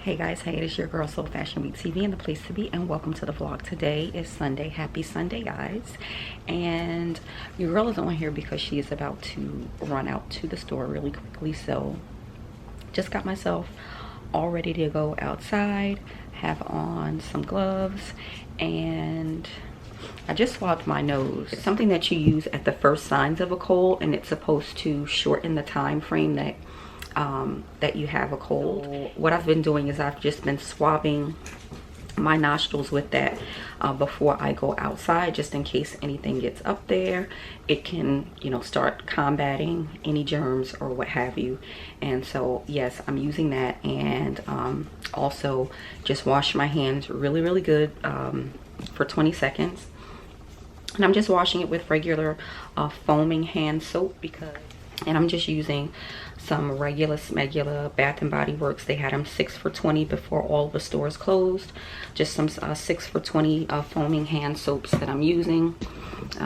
Hey guys, hey, it is your girl Soul Fashion Week TV and the place to be, and welcome to the vlog. Today is Sunday. Happy Sunday, guys. And your girl is on here because she is about to run out to the store really quickly. So just got myself all ready to go outside, have on some gloves, and I just swabbed my nose. It's something that you use at the first signs of a cold, and it's supposed to shorten the time frame that you have a cold. So what I've been doing is I've just been swabbing my nostrils with that before I go outside, just in case anything gets up there. It can, you know, start combating any germs or what have you. And so yes, I'm using that, and also just wash my hands really good for 20 seconds. And I'm just washing it with regular foaming hand soap, and I'm just using some regular smegular Bath and Body Works. They had them 6 for $20 before all the stores closed. Just some 6 for $20 foaming hand soaps that I'm using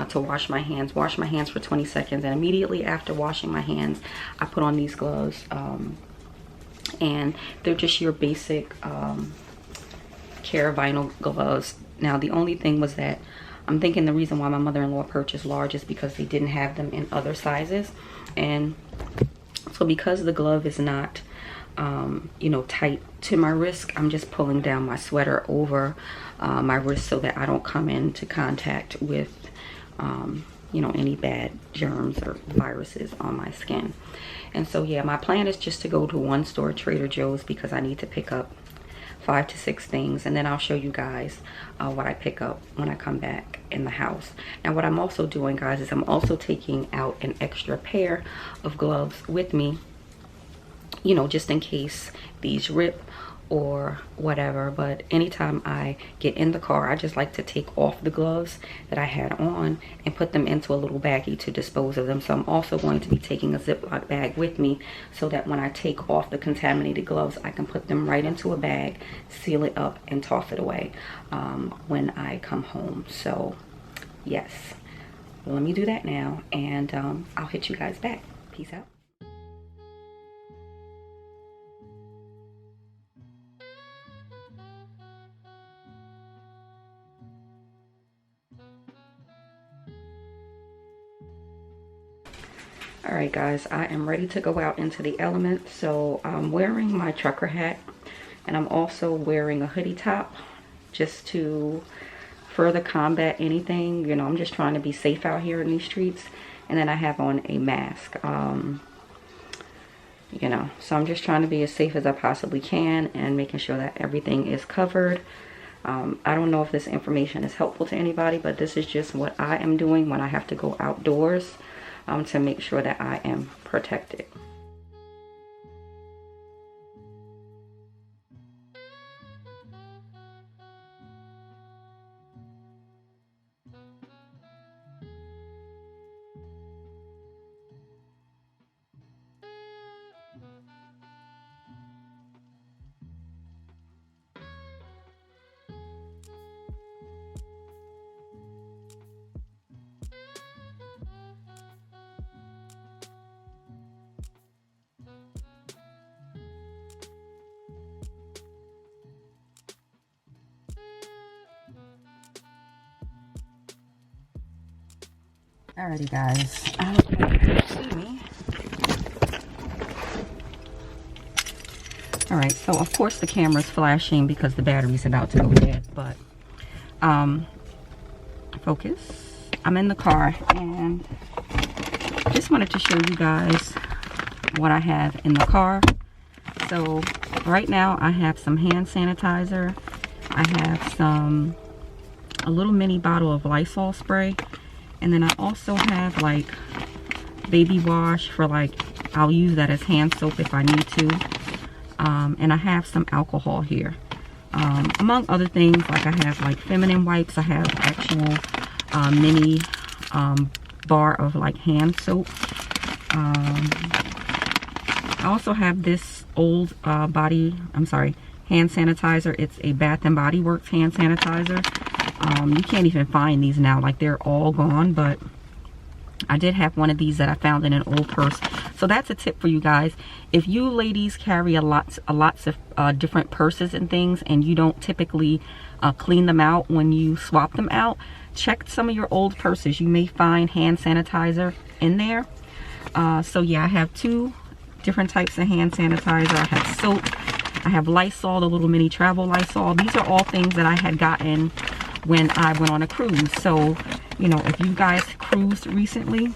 to wash my hands. Wash my hands for 20 seconds, and immediately after washing my hands, I put on these gloves. And they're just your basic care vinyl gloves. Now the only thing was that I'm thinking the reason why my mother-in-law purchased large is because they didn't have them in other sizes. And so because the glove is not, you know, tight to my wrist, I'm just pulling down my sweater over my wrist so that I don't come into contact with, you know, any bad germs or viruses on my skin. And so, yeah, my plan is just to go to one store, Trader Joe's, because I need to pick up 5 to 6 things, and then I'll show you guys what I pick up when I come back in the house. Now what I'm also doing, guys, is I'm also taking out an extra pair of gloves with me, you know, just in case these rip or whatever. But anytime I get in the car, I just like to take off the gloves that I had on and put them into a little baggie to dispose of them. So I'm also going to be taking a Ziploc bag with me so that when I take off the contaminated gloves, I can put them right into a bag, seal it up, and toss it away when I come home. So yes, let me do that now, and I'll hit you guys back. Peace out. Alright guys, I am ready to go out into the elements. So I'm wearing my trucker hat, and I'm also wearing a hoodie top just to further combat anything. You know, I'm just trying to be safe out here in these streets. And then I have on a mask. You know, so I'm just trying to be as safe as I possibly can and making sure that everything is covered. I don't know if this information is helpful to anybody, but this is just what I am doing when I have to go outdoors. To make sure that I am protected. Alrighty guys, excuse me. Alright, so of course the camera's flashing because the battery's about to go dead, but focus. I'm in the car, and just wanted to show you guys what I have in the car. So right now I have some hand sanitizer. I have a little mini bottle of Lysol spray. And then I also have like baby wash for, like, I'll use that as hand soap if I need to. And I have some alcohol here. Among other things, like I have like feminine wipes. I have actual mini bar of like hand soap. I also have this old hand sanitizer. It's a Bath and Body Works hand sanitizer. You can't even find these now, like they're all gone, but I did have one of these that I found in an old purse. So that's a tip for you guys. If you ladies carry a lots of different purses and things, and you don't typically clean them out when you swap them out, check some of your old purses. You may find hand sanitizer in there. So yeah, I have 2 different types of hand sanitizer. I have soap. I have Lysol, the little mini travel Lysol. These are all things that I had gotten when I went on a cruise. So, you know, if you guys cruised recently,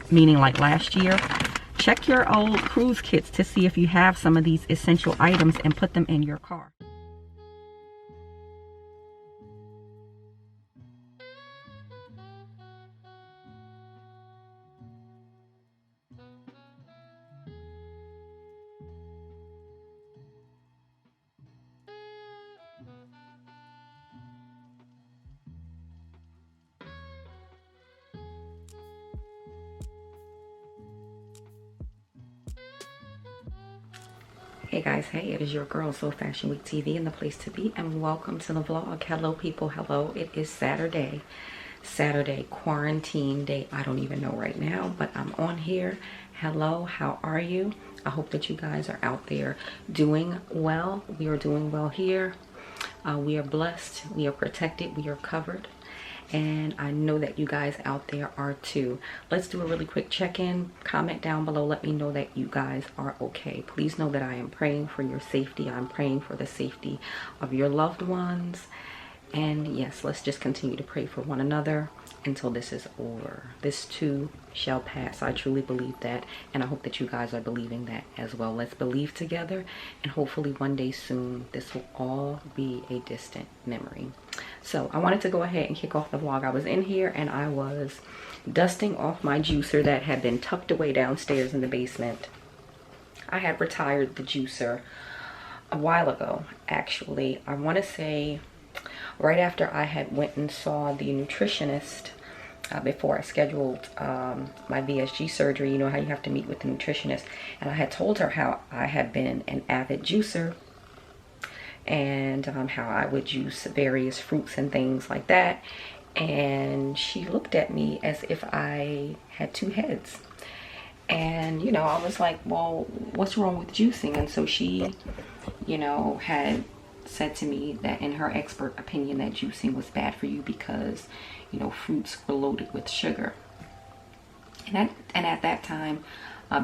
meaning like last year, check your old cruise kits to see if you have some of these essential items and put them in your car. Hey guys, hey, it is your girl, Soul Fashion Week TV, and the place to be, and welcome to the vlog. Hello people, hello. It is Saturday quarantine day. I don't even know right now, but I'm on here. Hello, how are you? I hope that you guys are out there doing well. We are doing well here. We are blessed, we are protected, we are covered. And I know that you guys out there are too. Let's do a really quick check-in. Comment down below, let me know that you guys are okay. Please know that I am praying for your safety. I'm praying for the safety of your loved ones. And yes, let's just continue to pray for one another until this is over. This too shall pass. I truly believe that, and I hope that you guys are believing that as well. Let's believe together, and hopefully one day soon this will all be a distant memory. So I wanted to go ahead and kick off the vlog. I was in here and I was dusting off my juicer that had been tucked away downstairs in the basement. I had retired the juicer a while ago, actually. I want to say right after I had went and saw the nutritionist before I scheduled my VSG surgery. You know how you have to meet with the nutritionist, and I had told her how I had been an avid juicer, and how I would juice various fruits and things like that. And she looked at me as if I had 2 heads. And, you know, I was like, well, what's wrong with juicing? And so she, you know, had said to me that in her expert opinion that juicing was bad for you because, you know, fruits were loaded with sugar. And at that time,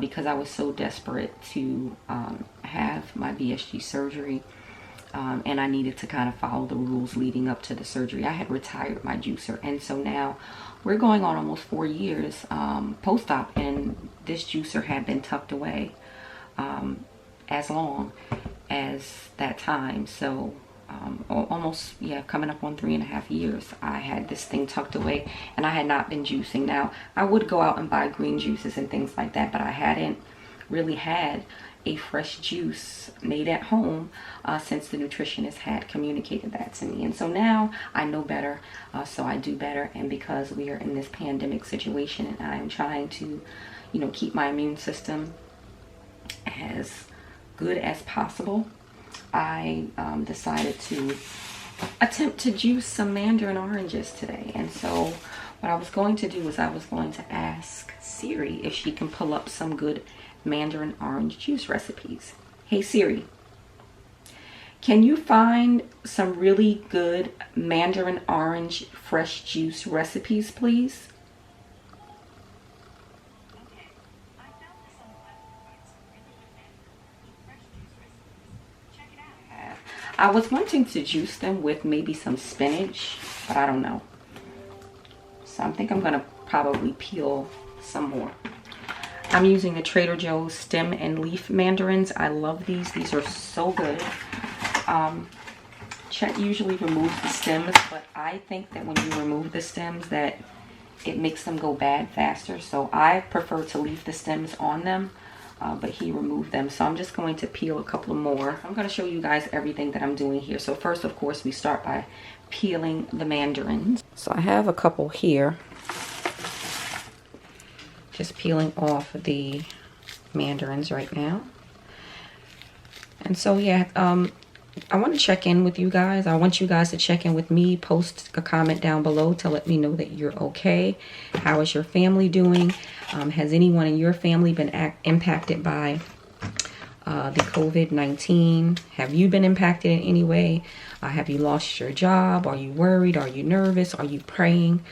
because I was so desperate to have my VSG surgery, and I needed to kind of follow the rules leading up to the surgery, I had retired my juicer. And so now we're going on almost 4 years post-op, and this juicer had been tucked away as long as that time. So almost, yeah, coming up on 3.5 years, I had this thing tucked away, and I had not been juicing. Now, I would go out and buy green juices and things like that, but I hadn't really had a fresh juice made at home since the nutritionist had communicated that to me. And so now I know better, so I do better. And because we are in this pandemic situation and I'm trying to, you know, keep my immune system as good as possible, I decided to attempt to juice some mandarin oranges today. And so what I was going to do is I was going to ask Siri if she can pull up some good mandarin orange juice recipes. Hey Siri, can you find some really good mandarin orange fresh juice recipes, please? Okay, I found this on the web to find some really good mandarin fresh juice recipes. Check it out. I was wanting to juice them with maybe some spinach, but I don't know. So I think I'm gonna probably peel some more. I'm using the Trader Joe's stem and leaf mandarins. I love these. These are so good. Chet usually removes the stems, but I think that when you remove the stems that it makes them go bad faster. So I prefer to leave the stems on them, but he removed them. So I'm just going to peel a couple more. I'm going to show you guys everything that I'm doing here. So first, of course, we start by peeling the mandarins. So I have a couple here. Just peeling off the mandarins right now. And so yeah, I want to check in with you guys. I want you guys to check in with me. Post a comment down below to let me know that you're okay. How is your family doing? Has anyone in your family been impacted by the COVID-19? Have you been impacted in any way? Have you lost your job? Are you worried? Are you nervous? Are you praying?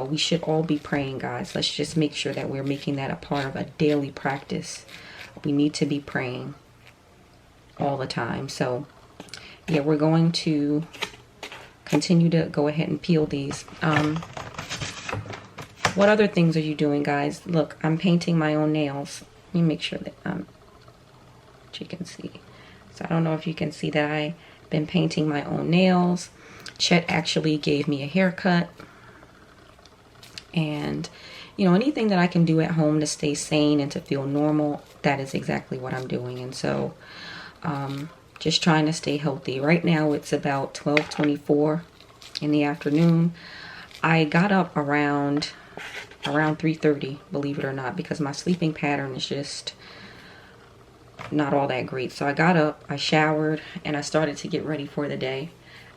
We should all be praying, guys. Let's just make sure that we're making that a part of a daily practice. We need to be praying all the time. So yeah, we're going to continue to go ahead and peel these. What other things are you doing, guys? Look, I'm painting my own nails. Let me make sure that you can see. So I don't know if you can see that I've been painting my own nails. Chet actually gave me a haircut. And, you know, anything that I can do at home to stay sane and to feel normal, that is exactly what I'm doing. And so, just trying to stay healthy. Right now, it's about 12:24 in the afternoon. I got up around 3:30, believe it or not, because my sleeping pattern is just not all that great. So I got up, I showered, and I started to get ready for the day.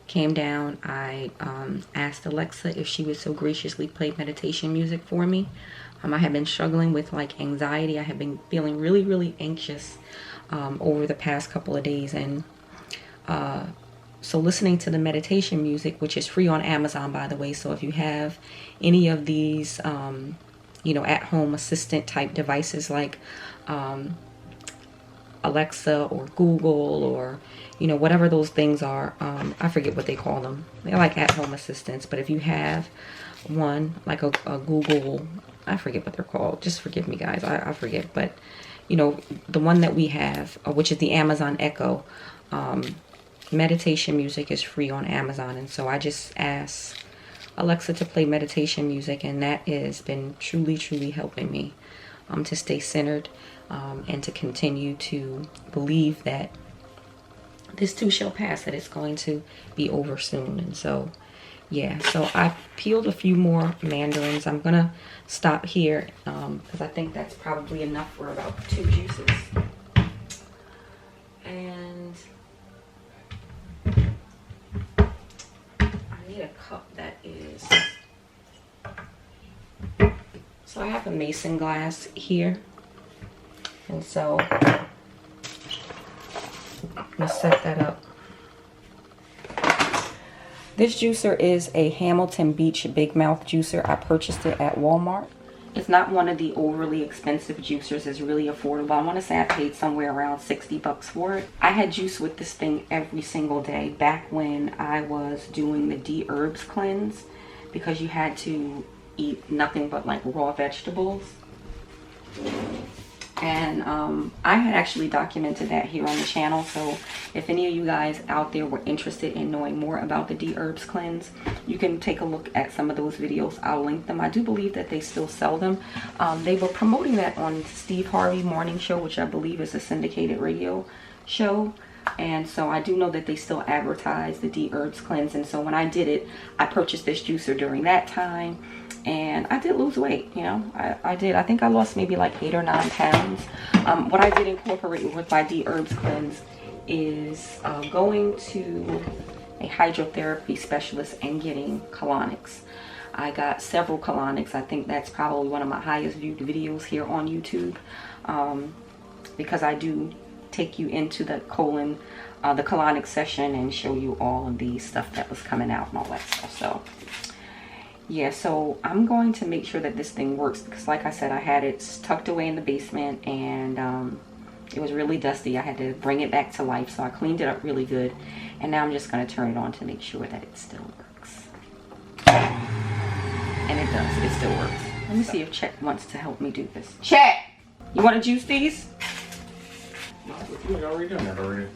Came down, I asked Alexa if she would so graciously play meditation music for me. I have been struggling with like anxiety. I have been feeling really, really anxious over the past couple of days. And so listening to the meditation music, which is free on Amazon, by the way. So if you have any of these, you know, at-home assistant type devices like Alexa or Google or, you know, whatever those things are, I forget what they call them. They're like at-home assistants. But if you have one like a Google, I forget what they're called. Just forgive me, guys. I forget. But, you know, the one that we have, which is the Amazon Echo, meditation music is free on Amazon. And so I just asked Alexa to play meditation music, and that has been truly, truly helping me to stay centered and to continue to believe that this too shall pass, that it's going to be over soon. And so, yeah, so I peeled a few more mandarins. I'm going to stop here because I think that's probably enough for about 2 juices. And I need a cup that is... So I have a mason glass here. And so let's set that up. This juicer is a Hamilton Beach Big Mouth juicer. I purchased it at Walmart. It's not one of the overly expensive juicers. It's really affordable. I want to say I paid somewhere around 60 bucks for it. I had juice with this thing every single day back when I was doing the D-Herbs cleanse, because you had to eat nothing but like raw vegetables. And I had actually documented that here on the channel. So if any of you guys out there were interested in knowing more about the D-Herbs cleanse, you can take a look at some of those videos. I'll link them. I do believe that they still sell them. They were promoting that on Steve Harvey Morning Show, which I believe is a syndicated radio show. And so I do know that they still advertise the D-Herbs cleanse. And so when I did it, I purchased this juicer during that time. And I did lose weight, you know. I did. I think I lost maybe like 8 or 9 pounds. What I did incorporate with my D-Herbs cleanse is going to a hydrotherapy specialist and getting colonics. I got several colonics. I think that's probably one of my highest viewed videos here on YouTube, because I do take you into the colonic session and show you all of the stuff that was coming out and all that stuff. So yeah, so I'm going to make sure that this thing works, because like I said, I had it tucked away in the basement, and it was really dusty. I had to bring it back to life, so I cleaned it up really good. And now I'm just going to turn it on to make sure that it still works. And it does. It still works. Let me see if Chet wants to help me do this. Chet! You want to juice these? No, you already done that already.